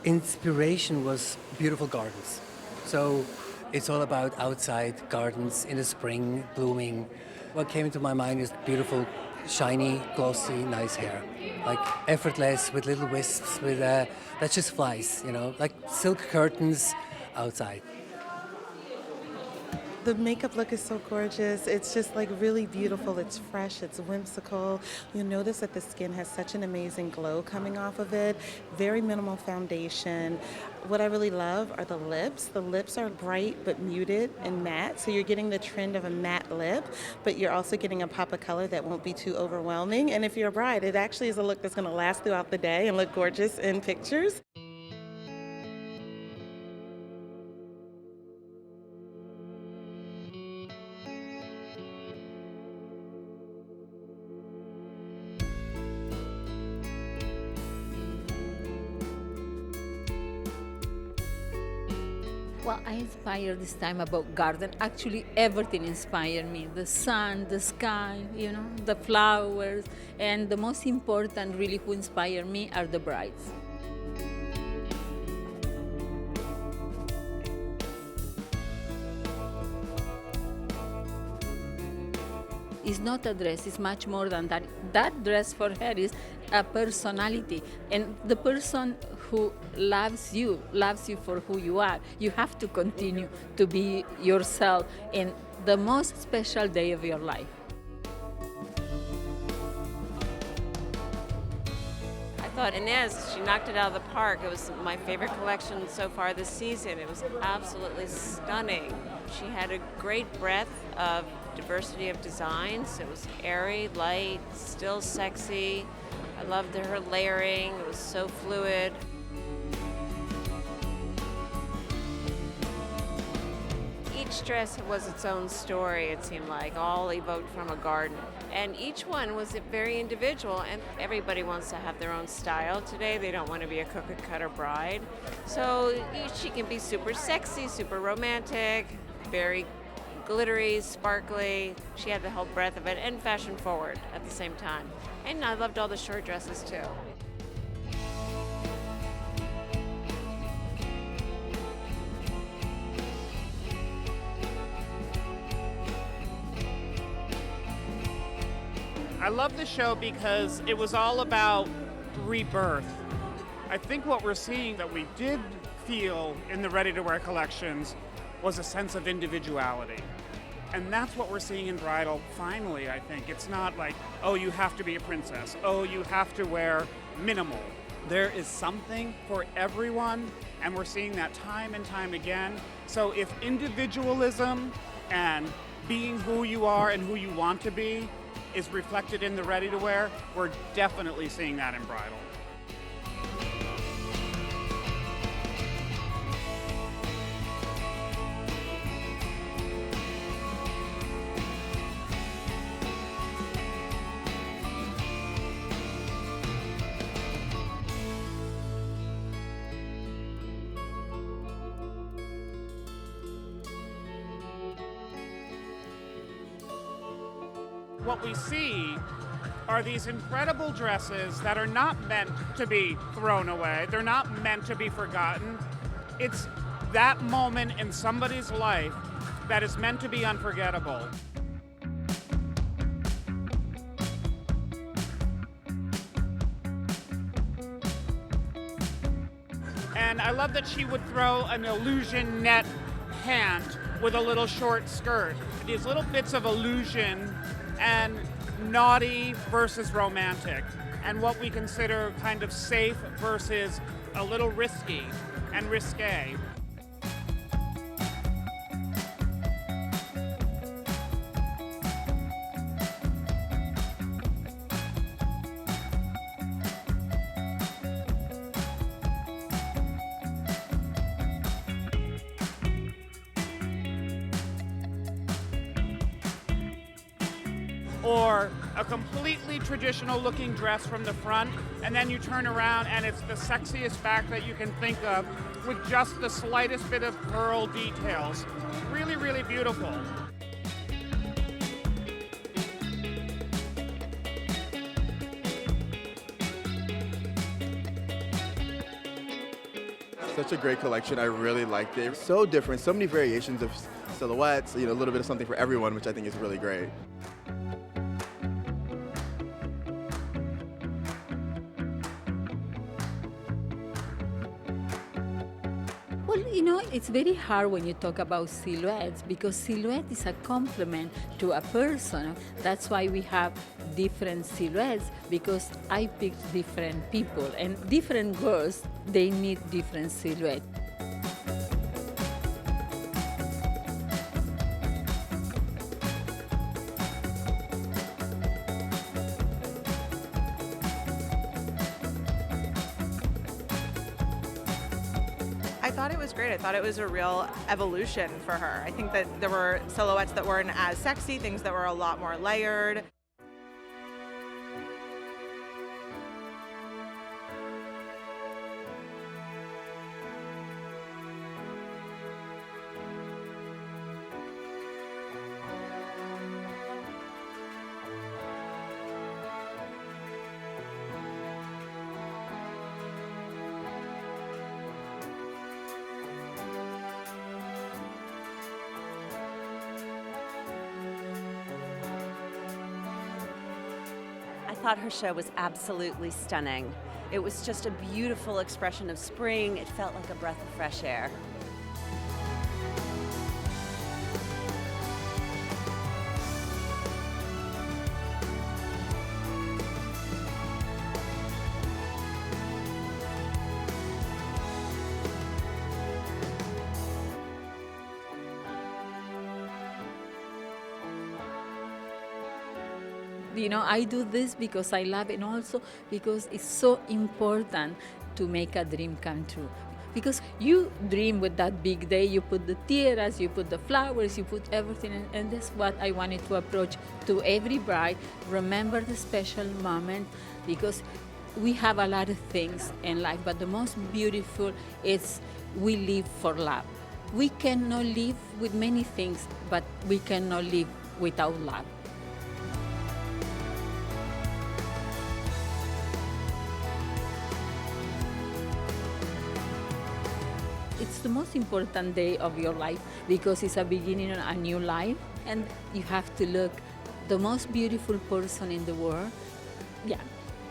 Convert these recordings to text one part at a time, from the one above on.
inspiration was beautiful gardens. So it's all about outside gardens in the spring, blooming. What came into my mind is beautiful, shiny, glossy, nice hair. Like effortless with little wisps with that just flies, like silk curtains outside. The makeup look is so gorgeous. It's just like really beautiful. It's fresh. It's whimsical. You'll notice that the skin has such an amazing glow coming off of it. Very minimal foundation. What I really love are the lips. The lips are bright but muted and matte. So you're getting the trend of a matte lip, but you're also getting a pop of color that won't be too overwhelming. And if you're a bride, it actually is a look that's going to last throughout the day and look gorgeous in pictures. Well, I inspire this time about garden. Actually, everything inspired me. The sun, the sky, the flowers. And the most important, really, who inspire me are the brides. It's not a dress, it's much more than that. That dress for her is a personality. And the person who loves you for who you are. You have to continue to be yourself in the most special day of your life. I thought Ines, she knocked it out of the park. It was my favorite collection so far this season. It was absolutely stunning. She had a great breadth of diversity of designs. It was airy, light, still sexy. I loved her layering. It was so fluid. Each dress was its own story, it seemed like, all evoked from a garden. And each one was very individual, and everybody wants to have their own style today. They don't want to be a cookie-cutter bride. So she can be super sexy, super romantic, very glittery, sparkly. She had the whole breadth of it, and fashion forward at the same time. And I loved all the short dresses too. I love the show because it was all about rebirth. I think what we're seeing that we did feel in the ready-to-wear collections was a sense of individuality. And that's what we're seeing in Bridal finally, I think. It's not like, oh, you have to be a princess. Oh, you have to wear minimal. There is something for everyone, and we're seeing that time and time again. So if individualism and being who you are and who you want to be is reflected in the ready-to-wear, we're definitely seeing that in Bridal. What we see are these incredible dresses that are not meant to be thrown away. They're not meant to be forgotten. It's that moment in somebody's life that is meant to be unforgettable. And I love that she would throw an illusion net pant with a little short skirt. These little bits of illusion and naughty versus romantic, and what we consider kind of safe versus a little risky and risque. Or a completely traditional looking dress from the front, and then you turn around and it's the sexiest back that you can think of with just the slightest bit of pearl details. Really, really beautiful. Such a great collection. I really liked it. So different, so many variations of silhouettes, a little bit of something for everyone, which I think is really great. Well, it's very hard when you talk about silhouettes because silhouette is a complement to a person. That's why we have different silhouettes because I picked different people and different girls, they need different silhouettes. I thought it was great. I thought it was a real evolution for her. I think that there were silhouettes that weren't as sexy, things that were a lot more layered. I thought her show was absolutely stunning. It was just a beautiful expression of spring. It felt like a breath of fresh air. I do this because I love it and also because it's so important to make a dream come true. Because you dream with that big day, you put the tiaras, you put the flowers, you put everything, and that's what I wanted to approach to every bride. Remember the special moment because we have a lot of things in life, but the most beautiful is we live for love. We cannot live with many things, but we cannot live without love. It's the most important day of your life because it's a beginning of a new life and you have to look the most beautiful person in the world. Yeah,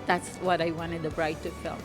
that's what I wanted the bride to feel.